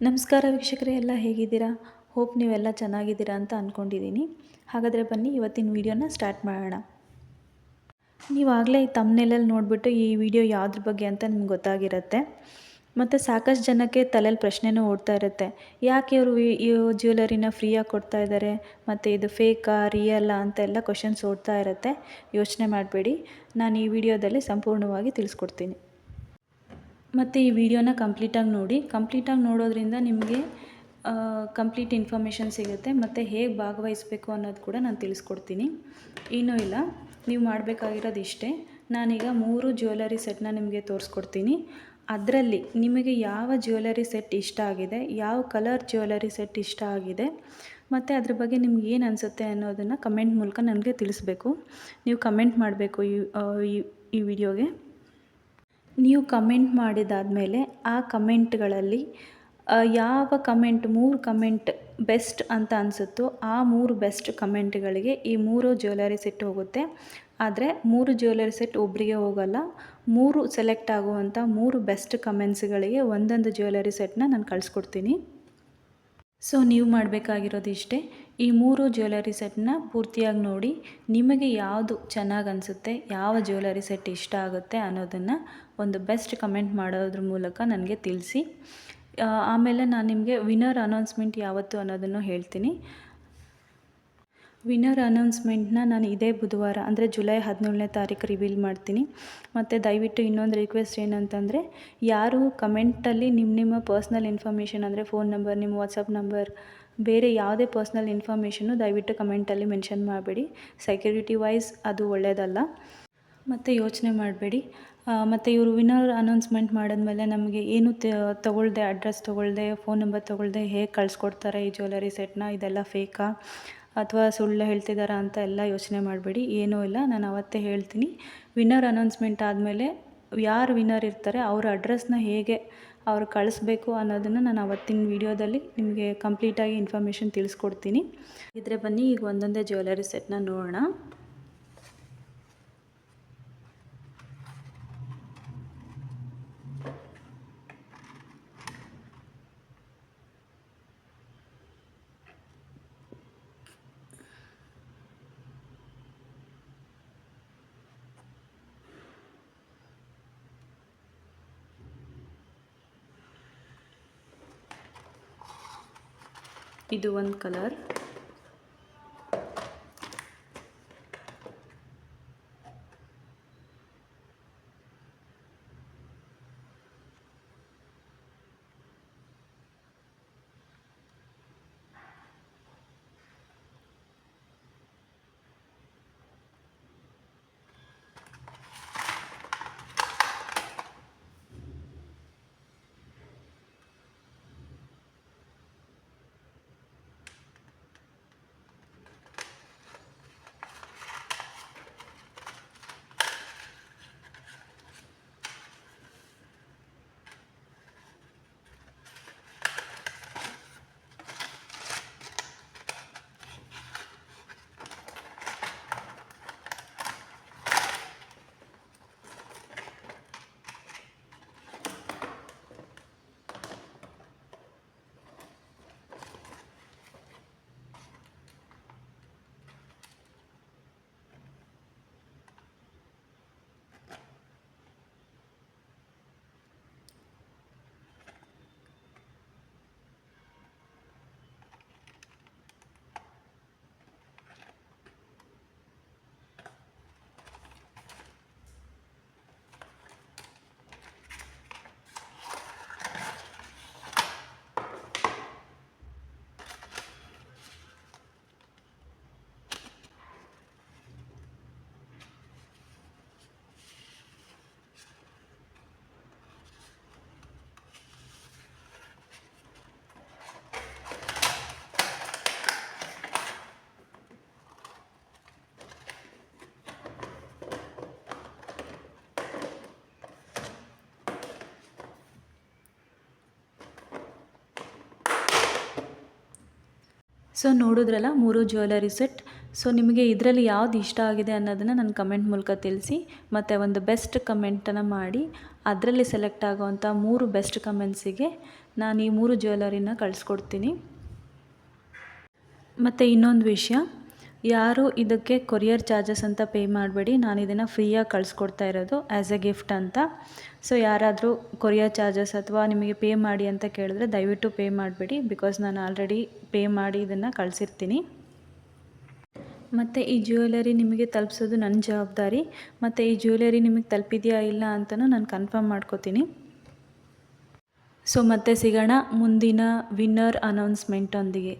ನಮಸ್ಕಾರ ವೀಕ್ಷಕರೇ, ಎಲ್ಲ ಹೇಗಿದ್ದೀರಾ? ಹೋಪ್ ನೀವೆಲ್ಲ ಚೆನ್ನಾಗಿದ್ದೀರಾ ಅಂತ ಅಂದ್ಕೊಂಡಿದ್ದೀನಿ. ಹಾಗಾದರೆ ಬನ್ನಿ ಇವತ್ತಿನ ವೀಡಿಯೋನ ಸ್ಟಾರ್ಟ್ ಮಾಡೋಣ. ನೀವಾಗಲೇ ಈ ತಮ್ಬ್ನೇಲಲ್ಲಿ ನೋಡಿಬಿಟ್ಟು ಈ ವಿಡಿಯೋ ಯಾವುದ್ರ ಬಗ್ಗೆ ಅಂತ ನಿಮ್ಗೆ ಗೊತ್ತಾಗಿರುತ್ತೆ. ಮತ್ತು ಸಾಕಷ್ಟು ಜನಕ್ಕೆ ತಲೆಯಲ್ಲಿ ಪ್ರಶ್ನೆನೂ ಓಡ್ತಾ ಇರುತ್ತೆ, ಯಾಕೆ ಇವರು ಈ ಜ್ಯುವೆಲರಿನ ಫ್ರೀಯಾಗಿ ಕೊಡ್ತಾ ಇದ್ದಾರೆ, ಮತ್ತು ಇದು ಫೇಕಾ ರಿಯಲ್ಲಾ ಅಂತೆಲ್ಲ ಕ್ವಶನ್ಸ್ ಓಡ್ತಾ ಇರುತ್ತೆ. ಯೋಚನೆ ಮಾಡಬೇಡಿ, ನಾನು ಈ ವಿಡಿಯೋದಲ್ಲಿ ಸಂಪೂರ್ಣವಾಗಿ ತಿಳಿಸ್ಕೊಡ್ತೀನಿ. ಮತ್ತು ಈ ವಿಡಿಯೋನ ಕಂಪ್ಲೀಟಾಗಿ ನೋಡಿ. ಕಂಪ್ಲೀಟಾಗಿ ನೋಡೋದ್ರಿಂದ ನಿಮಗೆ ಕಂಪ್ಲೀಟ್ ಇನ್ಫಾರ್ಮೇಷನ್ ಸಿಗುತ್ತೆ. ಮತ್ತು ಹೇಗೆ ಭಾಗವಹಿಸಬೇಕು ಅನ್ನೋದು ಕೂಡ ನಾನು ತಿಳಿಸ್ಕೊಡ್ತೀನಿ. ಏನೂ ಇಲ್ಲ, ನೀವು ಮಾಡಬೇಕಾಗಿರೋದು ಇಷ್ಟೇ. ನಾನೀಗ 3 ಜ್ಯುವೆಲರಿ ಸೆಟ್ನ ನಿಮಗೆ ತೋರಿಸ್ಕೊಡ್ತೀನಿ. ಅದರಲ್ಲಿ ನಿಮಗೆ ಯಾವ ಜ್ಯುವೆಲರಿ ಸೆಟ್ ಇಷ್ಟ ಆಗಿದೆ, ಯಾವ ಕಲರ್ ಜ್ಯುವೆಲರಿ ಸೆಟ್ ಇಷ್ಟ ಆಗಿದೆ, ಮತ್ತು ಅದ್ರ ಬಗ್ಗೆ ನಿಮ್ಗೆ ಏನು ಅನಿಸುತ್ತೆ ಅನ್ನೋದನ್ನು ಕಮೆಂಟ್ ಮೂಲಕ ನನಗೆ ತಿಳಿಸ್ಬೇಕು. ನೀವು ಕಮೆಂಟ್ ಮಾಡಬೇಕು ಈ ವಿಡಿಯೋಗೆ. ನೀವು ಕಮೆಂಟ್ ಮಾಡಿದಾದಮೇಲೆ ಆ ಕಮೆಂಟ್ಗಳಲ್ಲಿ ಯಾವ ಕಮೆಂಟ್ 3 ಕಮೆಂಟ್ ಬೆಸ್ಟ್ ಅಂತ ಅನಿಸುತ್ತೋ ಆ 3 ಬೆಸ್ಟ್ ಕಮೆಂಟ್ಗಳಿಗೆ ಈ 3 ಜ್ಯುವೆಲರಿ ಸೆಟ್ ಹೋಗುತ್ತೆ. ಆದರೆ 3 ಜ್ಯುವೆಲರಿ ಸೆಟ್ ಒಬ್ಬರಿಗೆ ಹೋಗಲ್ಲ. 3 ಸೆಲೆಕ್ಟ್ ಆಗುವಂಥ 3 ಬೆಸ್ಟ್ ಕಮೆಂಟ್ಸ್ಗಳಿಗೆ ಒಂದೊಂದು ಜ್ಯುವೆಲರಿ ಸೆಟ್ನ ನಾನು ಕಳಿಸ್ಕೊಡ್ತೀನಿ. ಸೊ ನೀವು ಮಾಡಬೇಕಾಗಿರೋದು ಇಷ್ಟೇ. ಈ 3 ಜ್ಯುವೆಲರಿ ಸೆಟ್ನ ಪೂರ್ತಿಯಾಗಿ ನೋಡಿ. ನಿಮಗೆ ಯಾವುದು ಚೆನ್ನಾಗಿ ಅನಿಸುತ್ತೆ, ಯಾವ ಜ್ಯುವೆಲರಿ ಸೆಟ್ ಇಷ್ಟ ಆಗುತ್ತೆ ಅನ್ನೋದನ್ನು ಒಂದು ಬೆಸ್ಟ್ ಕಮೆಂಟ್ ಮಾಡೋದ್ರ ಮೂಲಕ ನನಗೆ ತಿಳಿಸಿ. ಆಮೇಲೆ ನಾನು ನಿಮಗೆ ವಿನ್ನರ್ ಅನೌನ್ಸ್ಮೆಂಟ್ ಯಾವತ್ತು ಅನ್ನೋದನ್ನು ಹೇಳ್ತೀನಿ. ವಿನ್ನರ್ ಅನೌನ್ಸ್ಮೆಂಟ್ನ ನಾನು ಇದೇ ಬುಧವಾರ ಅಂದರೆ ಜುಲೈ 17ನೇ ತಾರೀಕು ರಿವೀಲ್ ಮಾಡ್ತೀನಿ. ಮತ್ತು ದಯವಿಟ್ಟು ಇನ್ನೊಂದು ರಿಕ್ವೆಸ್ಟ್ ಏನಂತಂದರೆ, ಯಾರು ಕಮೆಂಟಲ್ಲಿ ನಿಮ್ಮ ಪರ್ಸ್ನಲ್ ಇನ್ಫಾರ್ಮೇಷನ್ ಅಂದರೆ ಫೋನ್ ನಂಬರ್, ನಿಮ್ಮ ವಾಟ್ಸಪ್ ನಂಬರ್, ಬೇರೆ ಯಾವುದೇ ಪರ್ಸ್ನಲ್ ಇನ್ಫಾರ್ಮೇಷನ್ನು ದಯವಿಟ್ಟು ಕಮೆಂಟಲ್ಲಿ ಮೆನ್ಷನ್ ಮಾಡಬೇಡಿ. ಸೆಕ್ಯೂರಿಟಿ ವೈಸ್ ಅದು ಒಳ್ಳೆಯದಲ್ಲ. ಮತ್ತು ಯೋಚನೆ ಮಾಡಬೇಡಿ. ಮತ್ತು ಇವರು ವಿನ್ನರ್ ಅನೌನ್ಸ್ಮೆಂಟ್ ಮಾಡಿದ್ಮೇಲೆ ನಮಗೆ ಏನು ತೊಗೊಳ್ದೆ, ಅಡ್ರೆಸ್ ತೊಗೊಳ್ದೆ, ಫೋನ್ ನಂಬರ್ ತೊಗೊಳ್ದೆ ಹೇಗೆ ಕಳಿಸ್ಕೊಡ್ತಾರೆ ಈ ಜ್ಯುವೆಲರಿ ಸೆಟ್ನ, ಇದೆಲ್ಲ ಫೇಕಾ ಅಥವಾ ಸುಳ್ಳು ಹೇಳ್ತಿದ್ದಾರಾ ಅಂತ ಎಲ್ಲ ಯೋಚನೆ ಮಾಡಬೇಡಿ. ಏನೂ ಇಲ್ಲ, ನಾನು ಅವತ್ತೇ ಹೇಳ್ತೀನಿ. ವಿನ್ನರ್ ಅನೌನ್ಸ್ಮೆಂಟ್ ಆದಮೇಲೆ ಯಾರು ವಿನ್ನರ್ ಇರ್ತಾರೆ ಅವ್ರ ಅಡ್ರೆಸ್ನ ಹೇಗೆ ಅವ್ರು ಕಳಿಸ್ಬೇಕು ಅನ್ನೋದನ್ನು ನಾನು ಅವತ್ತಿನ ವೀಡಿಯೋದಲ್ಲಿ ನಿಮಗೆ ಕಂಪ್ಲೀಟಾಗಿ ಇನ್ಫಾರ್ಮೇಷನ್ ತಿಳಿಸ್ಕೊಡ್ತೀನಿ. ಇದ್ರೆ ಬನ್ನಿ ಈಗ ಒಂದೊಂದೇ ಜ್ಯುವೆಲರಿ ಸೆಟ್ನ ನೋಡೋಣ. ಇದು ಒಂದು ಕಲರ್, ಸೊ ನೋಡಿದ್ರಲ್ಲ 3 ಜ್ಯುವೆಲರಿ ಸೆಟ್. ಸೊ ನಿಮಗೆ ಇದರಲ್ಲಿ ಯಾವ್ದು ಇಷ್ಟ ಆಗಿದೆ ಅನ್ನೋದನ್ನು ನನ್ನ ಕಮೆಂಟ್ ಮೂಲಕ ತಿಳಿಸಿ. ಮತ್ತು ಒಂದು ಬೆಸ್ಟ್ ಕಮೆಂಟನ್ನು ಮಾಡಿ ಅದರಲ್ಲಿ ಸೆಲೆಕ್ಟ್ ಆಗೋವಂಥ 3 ಬೆಸ್ಟ್ ಕಮೆಂಟ್ಸಿಗೆ ನಾನು ಈ 3 ಜ್ಯುವೆಲರಿನ ಕಳಿಸ್ಕೊಡ್ತೀನಿ. ಮತ್ತು ಇನ್ನೊಂದು ವಿಷಯ, ಯಾರು ಇದಕ್ಕೆ ಕೊರಿಯರ್ ಚಾರ್ಜಸ್ ಅಂತ ಪೇ ಮಾಡಬೇಡಿ. ನಾನು ಇದನ್ನು ಫ್ರೀಯಾಗಿ ಕಳಿಸ್ಕೊಡ್ತಾ ಇರೋದು ಆ್ಯಸ್ ಎ ಗಿಫ್ಟ್ ಅಂತ. ಸೊ ಯಾರಾದರೂ ಕೊರಿಯರ್ ಚಾರ್ಜಸ್ ಅಥವಾ ನಿಮಗೆ ಪೇ ಮಾಡಿ ಅಂತ ಕೇಳಿದ್ರೆ ದಯವಿಟ್ಟು ಪೇ ಮಾಡಬೇಡಿ, ಬಿಕಾಸ್ ನಾನು ಆಲ್ರೆಡಿ ಪೇ ಮಾಡಿ ಇದನ್ನು ಕಳಿಸಿರ್ತೀನಿ. ಮತ್ತು ಈ ಜ್ಯುವೆಲರಿ ನಿಮಗೆ ತಲುಪಿಸೋದು ನನ್ನ ಜವಾಬ್ದಾರಿ. ಮತ್ತು ಈ ಜ್ಯುವೆಲರಿ ನಿಮಗೆ ತಲುಪಿದೆಯಾ ಇಲ್ಲ ಅಂತಲೂ ನಾನು ಕನ್ಫರ್ಮ್ ಮಾಡ್ಕೋತೀನಿ. ಸೊ ಮತ್ತೆ ಸಿಗೋಣ ಮುಂದಿನ ವಿನ್ನರ್ ಅನೌನ್ಸ್ಮೆಂಟೊಂದಿಗೆ.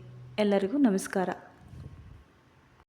ಎಲ್ಲರಿಗೂ ನಮಸ್ಕಾರ.